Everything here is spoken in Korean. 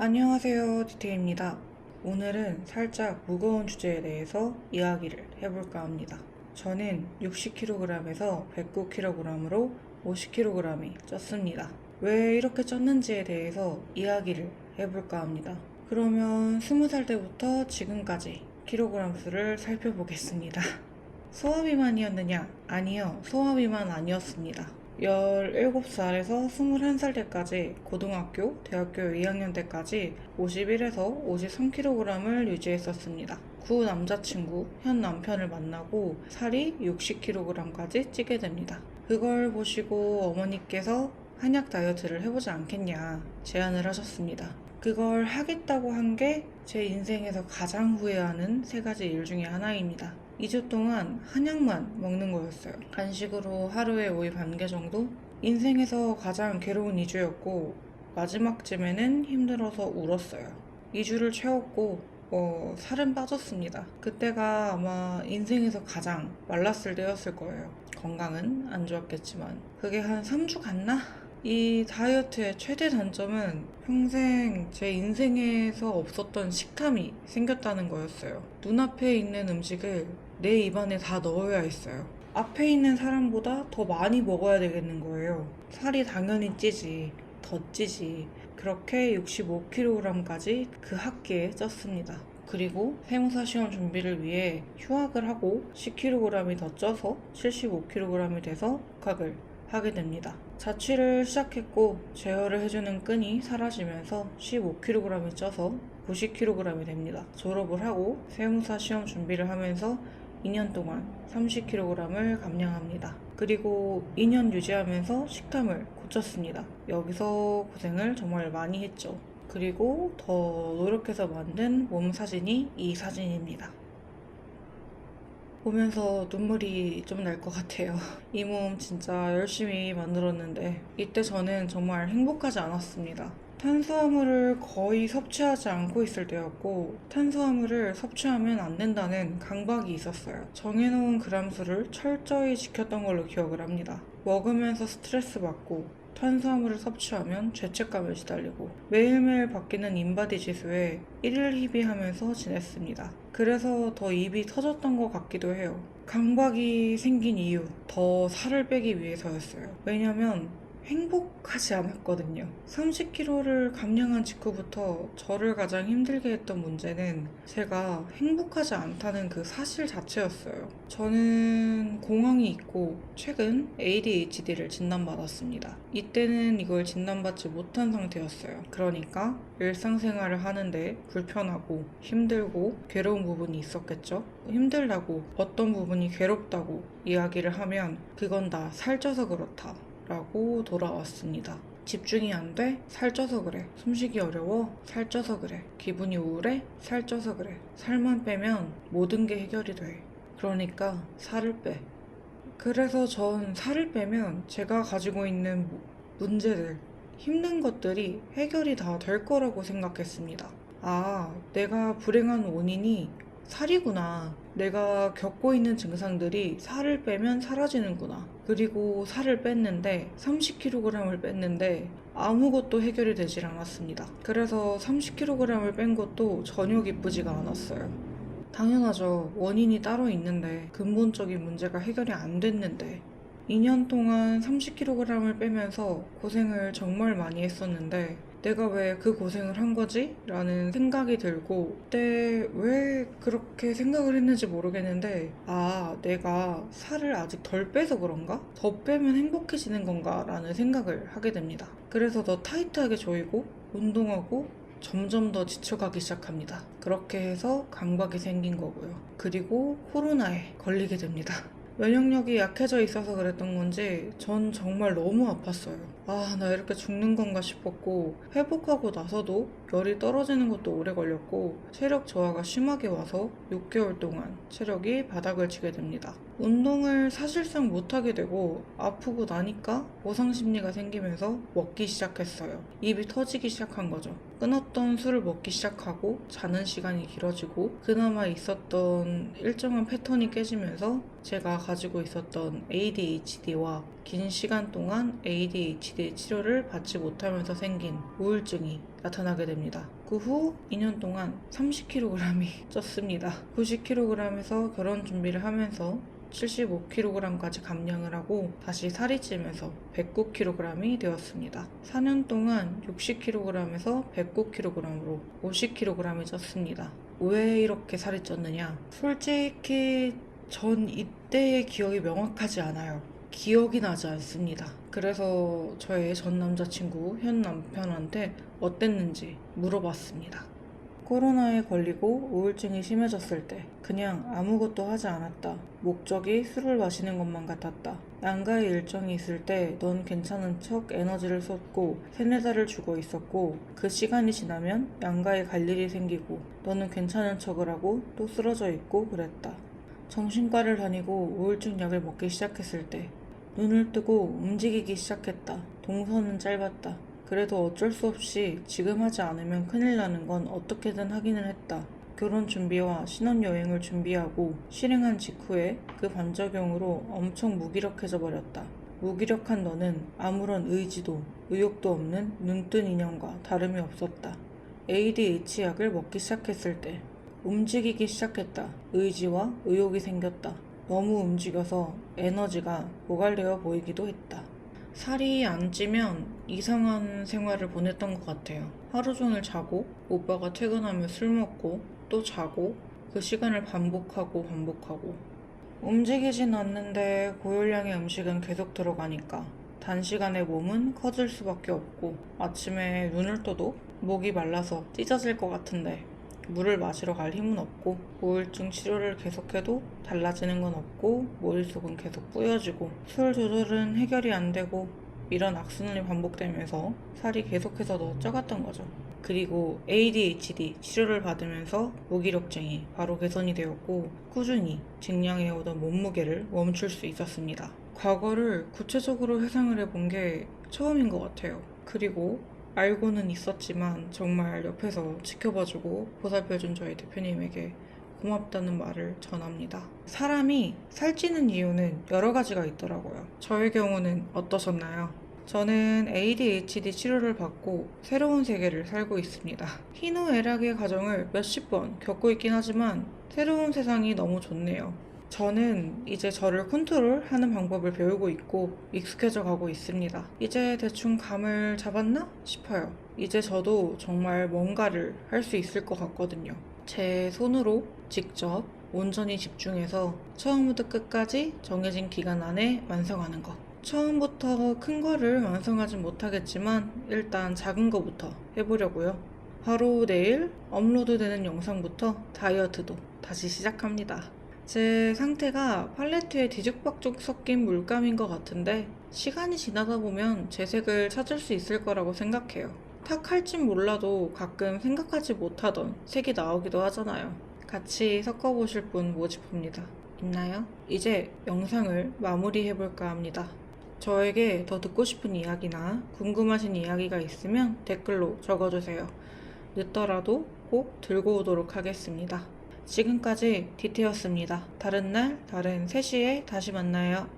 안녕하세요, 디테입니다. 오늘은 살짝 무거운 주제에 대해서 이야기를 해볼까 합니다. 저는 60kg에서 109kg으로 50kg이 쪘습니다. 왜 이렇게 쪘는지에 대해서 이야기를 해볼까 합니다. 그러면 20살 때부터 지금까지 킬로그램 수를 살펴보겠습니다. 소아비만이었느냐? 아니요, 소아비만 아니었습니다. 17살에서 21살 때까지 고등학교, 대학교 2학년 때까지 51에서 53kg을 유지했었습니다. 구 남자친구, 현 남편을 만나고 살이 60kg까지 찌게 됩니다. 그걸 보시고 어머니께서 한약 다이어트를 해보지 않겠냐 제안을 하셨습니다. 그걸 하겠다고 한 게 제 인생에서 가장 후회하는 3가지 일 중에 하나입니다. 2주 동안 한약만 먹는 거였어요. 간식으로 하루에 오이 반 개 정도? 인생에서 가장 괴로운 2주였고 마지막쯤에는 힘들어서 울었어요. 2주를 채웠고 살은 빠졌습니다. 그때가 아마 인생에서 가장 말랐을 때였을 거예요. 건강은 안 좋았겠지만 그게 한 3주 갔나? 이 다이어트의 최대 단점은 평생 제 인생에서 없었던 식탐이 생겼다는 거였어요. 눈앞에 있는 음식을 내 입안에 다 넣어야 했어요. 앞에 있는 사람보다 더 많이 먹어야 되겠는 거예요. 살이 당연히 찌지, 더 찌지. 그렇게 65kg까지 그 학기에 쪘습니다. 그리고 세무사 시험 준비를 위해 휴학을 하고 10kg이 더 쪄서 75kg이 돼서 복학을 하게 됩니다. 자취를 시작했고 제어를 해주는 끈이 사라지면서 15kg이 쪄서 90kg이 됩니다. 졸업을 하고 세무사 시험 준비를 하면서 2년 동안 30kg을 감량합니다. 그리고 2년 유지하면서 식탐을 고쳤습니다. 여기서 고생을 정말 많이 했죠. 그리고 더 노력해서 만든 몸 사진이 이 사진입니다. 보면서 눈물이 좀 날 것 같아요. 이 몸 진짜 열심히 만들었는데 이때 저는 정말 행복하지 않았습니다. 탄수화물을 거의 섭취하지 않고 있을 때였고 탄수화물을 섭취하면 안 된다는 강박이 있었어요. 정해놓은 그람수를 철저히 지켰던 걸로 기억을 합니다. 먹으면서 스트레스 받고 탄수화물을 섭취하면 죄책감에 시달리고 매일매일 바뀌는 인바디 지수에 일일 희비하면서 지냈습니다. 그래서 더 입이 터졌던 것 같기도 해요. 강박이 생긴 이유, 더 살을 빼기 위해서였어요. 왜냐면 행복하지 않았거든요. 30kg를 감량한 직후부터 저를 가장 힘들게 했던 문제는 제가 행복하지 않다는 그 사실 자체였어요. 저는 공황이 있고 최근 ADHD를 진단받았습니다. 이때는 이걸 진단받지 못한 상태였어요. 그러니까 일상생활을 하는데 불편하고 힘들고 괴로운 부분이 있었겠죠? 힘들다고 어떤 부분이 괴롭다고 이야기를 하면 그건 다 살쪄서 그렇다 라고 돌아왔습니다. 집중이 안 돼? 살쪄서 그래. 숨쉬기 어려워? 살쪄서 그래. 기분이 우울해? 살쪄서 그래. 살만 빼면 모든 게 해결이 돼. 그러니까 살을 빼. 그래서 전 살을 빼면 제가 가지고 있는 문제들, 힘든 것들이 해결이 다 될 거라고 생각했습니다. 아, 내가 불행한 원인이 살이구나. 내가 겪고 있는 증상들이 살을 빼면 사라지는구나. 그리고 살을 뺐는데 30kg을 뺐는데 아무것도 해결이 되질 않았습니다. 그래서 30kg을 뺀 것도 전혀 기쁘지가 않았어요. 당연하죠. 원인이 따로 있는데 근본적인 문제가 해결이 안 됐는데 2년 동안 30kg을 빼면서 고생을 정말 많이 했었는데 내가 왜 그 고생을 한 거지? 라는 생각이 들고 그때 왜 그렇게 생각을 했는지 모르겠는데 내가 살을 아직 덜 빼서 그런가? 더 빼면 행복해지는 건가? 라는 생각을 하게 됩니다. 그래서 더 타이트하게 조이고 운동하고 점점 더 지쳐가기 시작합니다. 그렇게 해서 감각이 생긴 거고요. 그리고 코로나에 걸리게 됩니다. 면역력이 약해져 있어서 그랬던 건지 전 정말 너무 아팠어요. 나 이렇게 죽는 건가 싶었고 회복하고 나서도 열이 떨어지는 것도 오래 걸렸고 체력 저하가 심하게 와서 6개월 동안 체력이 바닥을 치게 됩니다. 운동을 사실상 못하게 되고 아프고 나니까 보상 심리가 생기면서 먹기 시작했어요. 입이 터지기 시작한 거죠. 끊었던 술을 먹기 시작하고 자는 시간이 길어지고 그나마 있었던 일정한 패턴이 깨지면서 제가 가지고 있었던 ADHD와 긴 시간 동안 ADHD 치료를 받지 못하면서 생긴 우울증이 나타나게 됩니다. 그 후 2년 동안 30kg이 쪘습니다. 90kg에서 결혼 준비를 하면서 75kg까지 감량을 하고 다시 살이 찌면서 109kg이 되었습니다. 4년 동안 60kg에서 109kg으로 50kg이 쪘습니다. 왜 이렇게 살이 쪘느냐? 솔직히 전 이때의 기억이 명확하지 않아요. 기억이 나지 않습니다. 그래서 저의 전 남자친구, 현 남편한테 어땠는지 물어봤습니다. 코로나에 걸리고 우울증이 심해졌을 때 그냥 아무것도 하지 않았다. 목적이 술을 마시는 것만 같았다. 양가의 일정이 있을 때 넌 괜찮은 척 에너지를 쏟고 세네 달을 죽어 있었고 그 시간이 지나면 양가에 갈 일이 생기고 너는 괜찮은 척을 하고 또 쓰러져 있고 그랬다. 정신과를 다니고 우울증 약을 먹기 시작했을 때 눈을 뜨고 움직이기 시작했다. 동선은 짧았다. 그래도 어쩔 수 없이 지금 하지 않으면 큰일 나는 건 어떻게든 하기는 했다. 결혼 준비와 신혼여행을 준비하고 실행한 직후에 그 반작용으로 엄청 무기력해져 버렸다. 무기력한 너는 아무런 의지도 의욕도 없는 눈뜬 인형과 다름이 없었다. ADH 약을 먹기 시작했을 때 움직이기 시작했다. 의지와 의욕이 생겼다. 너무 움직여서 에너지가 고갈되어 보이기도 했다. 살이 안 찌면 이상한 생활을 보냈던 것 같아요. 하루 종일 자고 오빠가 퇴근하면 술 먹고 또 자고 그 시간을 반복하고 움직이진 않는데 고열량의 음식은 계속 들어가니까 단시간에 몸은 커질 수밖에 없고 아침에 눈을 떠도 목이 말라서 찢어질 것 같은데 물을 마시러 갈 힘은 없고 우울증 치료를 계속해도 달라지는 건 없고 머릿속은 계속 뿌여지고 술 조절은 해결이 안 되고 이런 악순환이 반복되면서 살이 계속해서 더 쪄갔던 거죠. 그리고 ADHD 치료를 받으면서 무기력증이 바로 개선이 되었고 꾸준히 증량해오던 몸무게를 멈출 수 있었습니다. 과거를 구체적으로 회상을 해본 게 처음인 것 같아요. 그리고 알고는 있었지만 정말 옆에서 지켜봐주고 보살펴준 저희 대표님에게 고맙다는 말을 전합니다. 사람이 살찌는 이유는 여러 가지가 있더라고요. 저의 경우는 어떠셨나요? 저는 ADHD 치료를 받고 새로운 세계를 살고 있습니다. 희노애락의 과정을 몇십 번 겪고 있긴 하지만 새로운 세상이 너무 좋네요. 저는 이제 저를 컨트롤하는 방법을 배우고 있고 익숙해져 가고 있습니다. 이제 대충 감을 잡았나 싶어요. 이제 저도 정말 뭔가를 할 수 있을 것 같거든요. 제 손으로 직접 온전히 집중해서 처음부터 끝까지 정해진 기간 안에 완성하는 것. 처음부터 큰 거를 완성하진 못하겠지만 일단 작은 거부터 해보려고요. 바로 내일 업로드되는 영상부터 다이어트도 다시 시작합니다. 제 상태가 팔레트에 뒤죽박죽 섞인 물감인 것 같은데 시간이 지나다 보면 제 색을 찾을 수 있을 거라고 생각해요. 탁할진 몰라도 가끔 생각하지 못하던 색이 나오기도 하잖아요. 같이 섞어보실 분 모집합니다. 있나요? 이제 영상을 마무리해볼까 합니다. 저에게 더 듣고 싶은 이야기나 궁금하신 이야기가 있으면 댓글로 적어주세요. 늦더라도 꼭 들고 오도록 하겠습니다. 지금까지 디테였습니다. 다른 날 다른 3시에 다시 만나요.